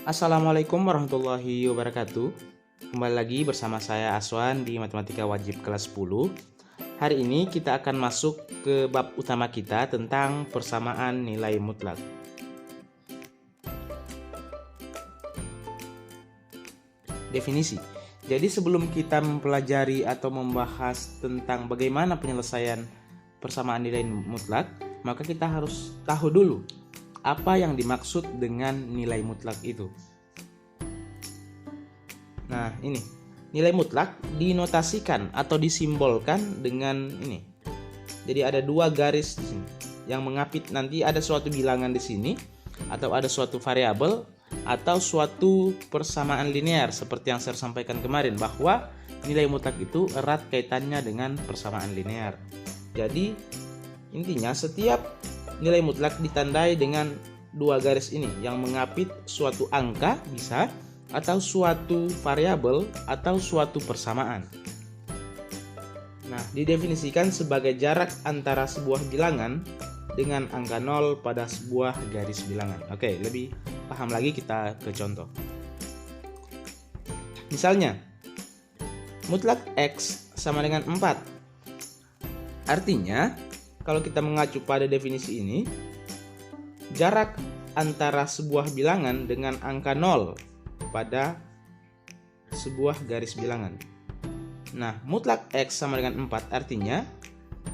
Assalamualaikum warahmatullahi wabarakatuh. Kembali lagi bersama saya Aswan di Matematika Wajib kelas 10. Hari ini kita akan masuk ke bab utama kita tentang persamaan nilai mutlak. Definisi. Jadi sebelum kita mempelajari atau membahas tentang bagaimana penyelesaian persamaan nilai mutlak, maka kita harus tahu dulu apa yang dimaksud dengan nilai mutlak itu. Nah, ini nilai mutlak dinotasikan atau disimbolkan dengan ini. Jadi ada dua garis di sini yang mengapit nanti ada suatu bilangan di sini atau ada suatu variabel atau suatu persamaan linear seperti yang saya sampaikan kemarin bahwa nilai mutlak itu erat kaitannya dengan persamaan linear. Jadi intinya setiap nilai mutlak ditandai dengan dua garis ini yang mengapit suatu angka bisa atau suatu variabel atau suatu persamaan. Nah, didefinisikan sebagai jarak antara sebuah bilangan dengan angka 0 pada sebuah garis bilangan. Oke, lebih paham lagi kita ke contoh. Misalnya, mutlak X sama dengan 4. Artinya, kalau kita mengacu pada definisi ini, jarak antara sebuah bilangan dengan angka 0 pada sebuah garis bilangan. Nah, mutlak X sama dengan 4 artinya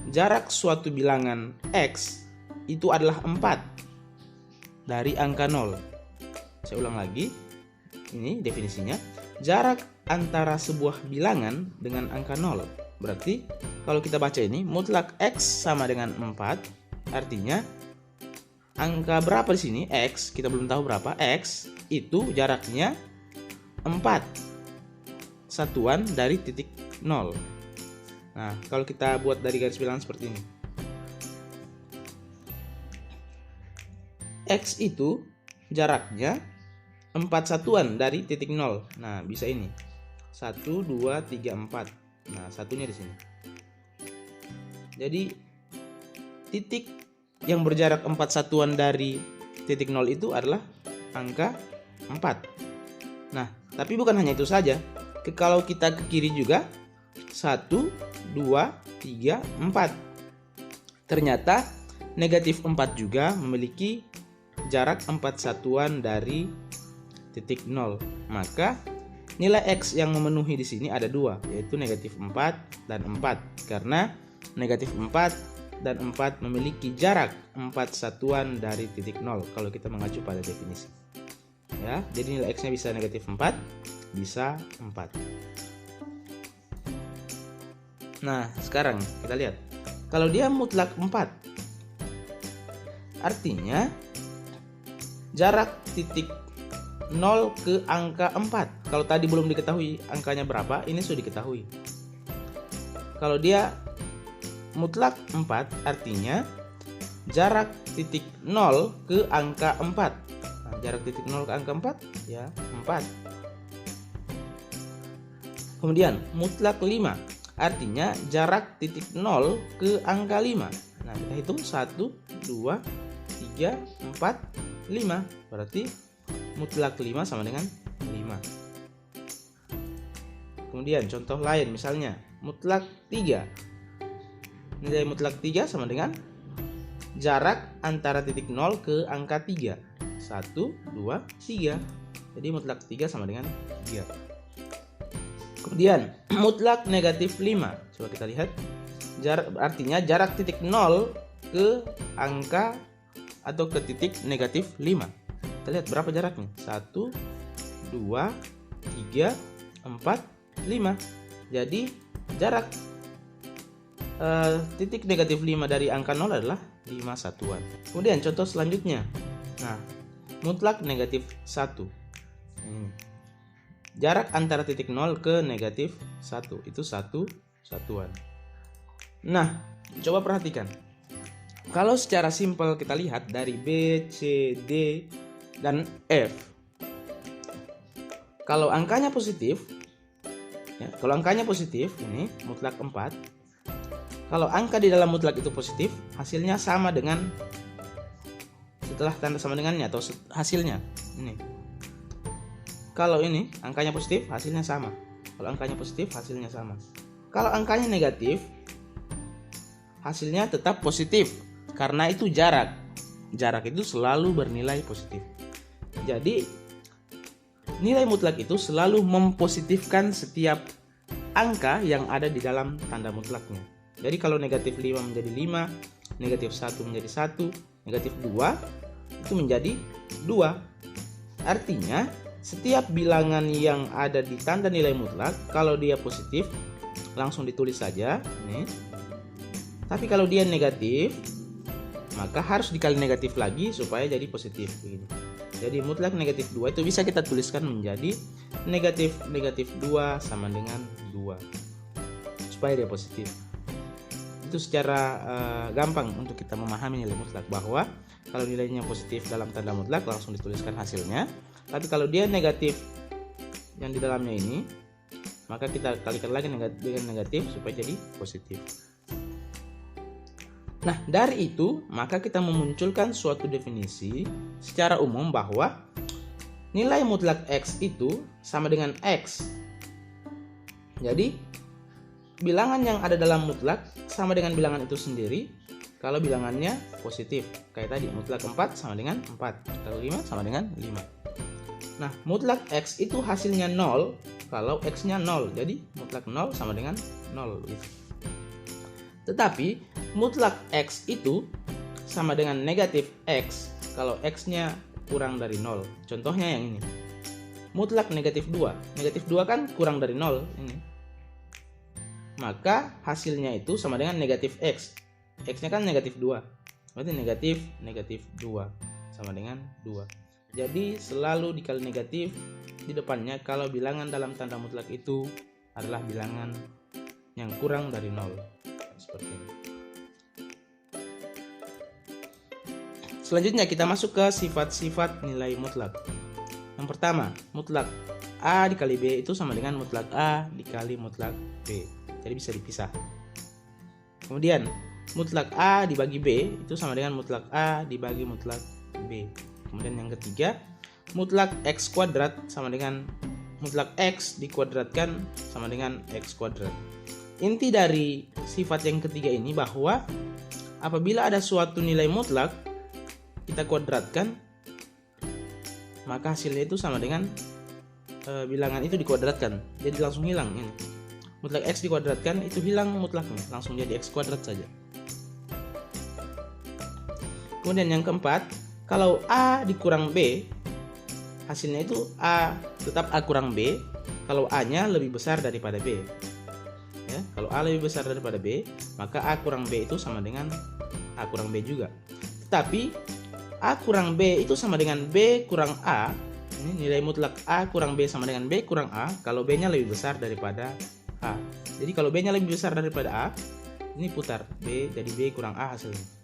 jarak suatu bilangan X itu adalah 4 dari angka 0. Saya ulang lagi, ini definisinya. Jarak antara sebuah bilangan dengan angka 0. Berarti kalau kita baca ini, mutlak X sama dengan 4 artinya angka berapa di sini? X, kita belum tahu berapa. X itu jaraknya 4 satuan dari titik 0. Nah, kalau kita buat dari garis bilangan seperti ini. X itu jaraknya 4 satuan dari titik 0. Nah, bisa ini. 1, 2, 3, 4. Nah, satunya di sini. Jadi, titik yang berjarak 4 satuan dari titik 0 itu adalah angka 4. Nah, tapi bukan hanya itu saja. Kalau kita ke kiri juga 1, 2, 3, 4. Ternyata negatif 4 juga memiliki jarak 4 satuan dari titik 0. Maka nilai X yang memenuhi di sini ada 2, yaitu negatif 4 dan 4. Karena negatif 4 dan 4 memiliki jarak 4 satuan dari titik 0 kalau kita mengacu pada definisi. Ya, jadi nilai X-nya bisa negatif 4, bisa 4. Nah, sekarang kita lihat. Kalau dia mutlak 4, artinya jarak titik 0 ke angka 4. Kalau tadi belum diketahui angkanya berapa, ini sudah diketahui. Kalau dia mutlak 4, artinya jarak titik 0 ke angka 4. Nah, jarak titik 0 ke angka 4, ya 4. Kemudian, mutlak 5, artinya jarak titik 0 ke angka 5. Nah, kita hitung 1, 2, 3, 4, 5. Berarti mutlak 5 sama dengan 5. Kemudian contoh lain misalnya mutlak 3. Nilai mutlak 3 sama dengan jarak antara titik 0 ke angka 3. 1, 2, 3. Jadi mutlak 3 sama dengan 3. Kemudian mutlak negatif 5. Coba kita lihat. Artinya jarak titik 0 ke angka atau ke titik negatif 5. Kita lihat berapa jaraknya. 1, 2, 3, 4, 5. Jadi jarak titik negatif 5 dari angka 0 adalah 5 satuan. Kemudian contoh selanjutnya. Nah, mutlak negatif 1. Jarak antara titik 0 ke negatif 1 itu 1 satuan. Nah, coba perhatikan. Kalau secara simpel kita lihat dari B, C, D, dan F. Kalau angkanya positif, ya, kalau angkanya positif, ini mutlak 4. Kalau angka di dalam mutlak itu positif, hasilnya sama dengan setelah tanda sama dengannya atau hasilnya. Ini. kalau ini angkanya positif, hasilnya sama. Kalau angkanya positif, hasilnya sama. Kalau angkanya negatif, hasilnya tetap positif. Karena itu jarak. Jarak itu selalu bernilai positif. Jadi, nilai mutlak itu selalu mempositifkan setiap angka yang ada di dalam tanda mutlaknya. Jadi kalau negatif 5 menjadi 5, negatif 1 menjadi 1, negatif 2 itu menjadi 2. Artinya setiap bilangan yang ada di tanda nilai mutlak, kalau dia positif langsung ditulis saja nih. Tapi kalau dia negatif, maka harus dikali negatif lagi supaya jadi positif begini. Jadi mutlak negatif 2 itu bisa kita tuliskan menjadi negatif 2 sama dengan 2 supaya dia positif. Itu secara gampang untuk kita memahami nilai mutlak, bahwa kalau nilainya positif dalam tanda mutlak langsung dituliskan hasilnya. Tapi kalau dia negatif yang di dalamnya ini, maka kita kalikan lagi dengan negatif supaya jadi positif. Nah, dari itu maka kita memunculkan suatu definisi secara umum bahwa nilai mutlak X itu sama dengan X. Jadi bilangan yang ada dalam mutlak sama dengan bilangan itu sendiri kalau bilangannya positif. Kayak tadi, mutlak 4 sama dengan 4, kalau 5 sama dengan 5. Nah, mutlak X itu hasilnya 0 kalau X-nya 0. Jadi mutlak 0 sama dengan 0 gitu. Tetapi mutlak X itu sama dengan negatif X kalau X-nya kurang dari 0. Contohnya yang ini. Mutlak negatif 2. Negatif 2 kan kurang dari 0 ini. Maka hasilnya itu sama dengan negatif X. X-nya kan negatif 2. Berarti negatif 2 sama dengan 2. Jadi selalu dikali negatif di depannya kalau bilangan dalam tanda mutlak itu adalah bilangan yang kurang dari 0. Seperti ini. Selanjutnya kita masuk ke sifat-sifat nilai mutlak. Yang pertama, mutlak A dikali B itu sama dengan mutlak A dikali mutlak B. Jadi bisa dipisah. Kemudian mutlak A dibagi B itu sama dengan mutlak A dibagi mutlak B. Kemudian yang ketiga, mutlak X kuadrat sama dengan mutlak X dikuadratkan sama dengan X kuadrat. Inti dari sifat yang ketiga ini bahwa apabila ada suatu nilai mutlak kita kuadratkan, maka hasilnya itu sama dengan bilangan itu dikuadratkan. Jadi langsung hilang ini. Mutlak X dikuadratkan itu hilang mutlaknya, langsung jadi X kuadrat saja. Kemudian yang keempat, kalau A dikurang B, hasilnya itu A tetap A kurang B kalau A-nya lebih besar daripada B. Ya, kalau A lebih besar daripada B, maka A kurang B itu sama dengan A kurang B juga. Tetapi A kurang B itu sama dengan B kurang A. Ini nilai mutlak A kurang B sama dengan B kurang A kalau B-nya lebih besar daripada A. Jadi kalau B-nya lebih besar daripada A, ini putar B, jadi B kurang A hasilnya.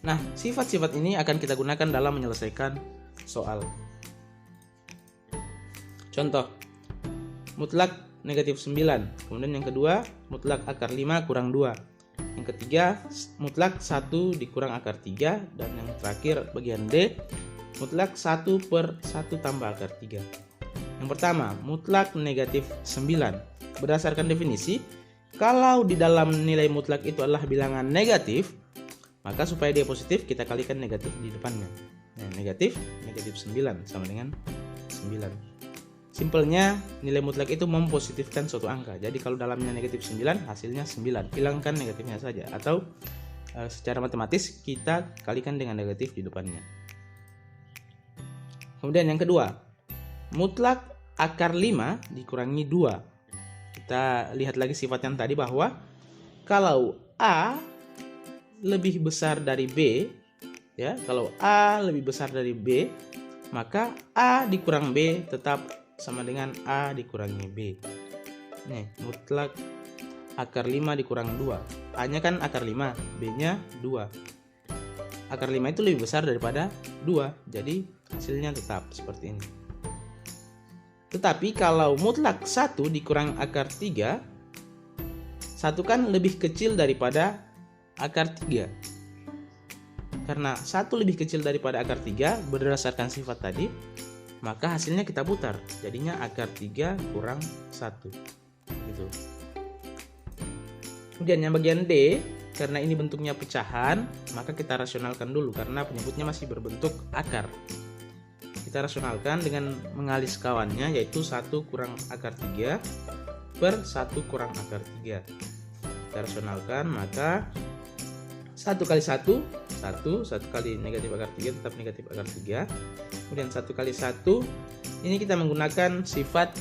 Nah, sifat-sifat ini akan kita gunakan dalam menyelesaikan soal. Contoh, mutlak negatif 9. Kemudian yang kedua, mutlak akar 5 kurang 2. Yang ketiga, mutlak 1 dikurang akar 3. Dan yang terakhir, bagian D, mutlak 1 per 1 tambah akar 3. Yang pertama, mutlak negatif 9. Berdasarkan definisi, kalau di dalam nilai mutlak itu adalah bilangan negatif, maka supaya dia positif, kita kalikan negatif di depannya. Nah, negatif 9 sama dengan 9. Simpelnya nilai mutlak itu mempositifkan suatu angka. Jadi kalau dalamnya negatif 9, hasilnya 9. Hilangkan negatifnya saja. Atau secara matematis kita kalikan dengan negatif di depannya. Kemudian yang kedua, mutlak akar 5 dikurangi 2. Kita lihat lagi sifat yang tadi bahwa kalau A lebih besar dari B, ya, kalau A lebih besar dari B, maka A dikurang B tetap sama dengan A dikurangi B. Nih, mutlak akar 5 dikurang 2. A-nya kan akar 5, B-nya 2. Akar 5 itu lebih besar daripada 2, jadi hasilnya tetap seperti ini. Tetapi kalau mutlak 1 dikurang akar 3, 1 kan lebih kecil daripada akar 3. Karena 1 lebih kecil daripada akar 3 berdasarkan sifat tadi, maka hasilnya kita putar, jadinya akar 3 kurang 1 gitu. Kemudian yang bagian D, karena ini bentuknya pecahan, maka kita rasionalkan dulu karena penyebutnya masih berbentuk akar. Kita rasionalkan dengan mengalis kawannya, yaitu 1 kurang akar 3 per 1 kurang akar 3. Kita rasionalkan, maka 1 kali 1, 1 kali negatif akar 3 tetap negatif akar 3. Kemudian 1 kali 1, ini kita menggunakan sifat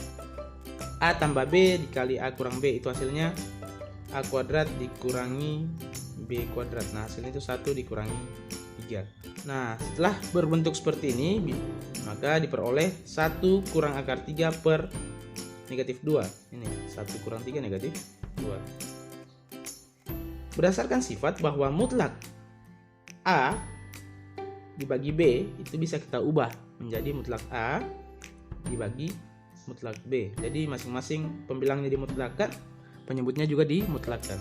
A tambah B dikali A kurang B, itu hasilnya A kuadrat dikurangi B kuadrat. Nah, hasilnya itu 1 dikurangi 3. Nah, setelah berbentuk seperti ini, maka diperoleh 1 kurang akar 3 per negatif 2. Ini 1 kurang 3 negatif 2. Berdasarkan sifat bahwa mutlak A dibagi B itu bisa kita ubah menjadi mutlak A dibagi mutlak B. Jadi masing-masing pembilangnya dimutlakan, penyebutnya juga dimutlakan.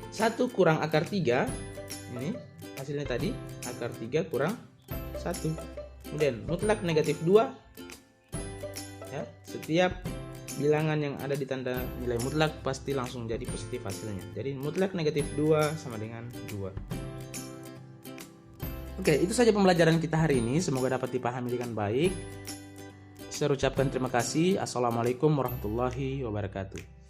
1 kurang akar 3, ini hasilnya tadi akar 3 kurang 1. Kemudian mutlak negatif 2, ya, setiap bilangan yang ada di tanda nilai mutlak pasti langsung jadi positif hasilnya. Jadi mutlak negatif 2 sama dengan 2. Oke, itu saja pembelajaran kita hari ini. Semoga dapat dipahami dengan baik. Saya ucapkan terima kasih. Assalamualaikum warahmatullahi wabarakatuh.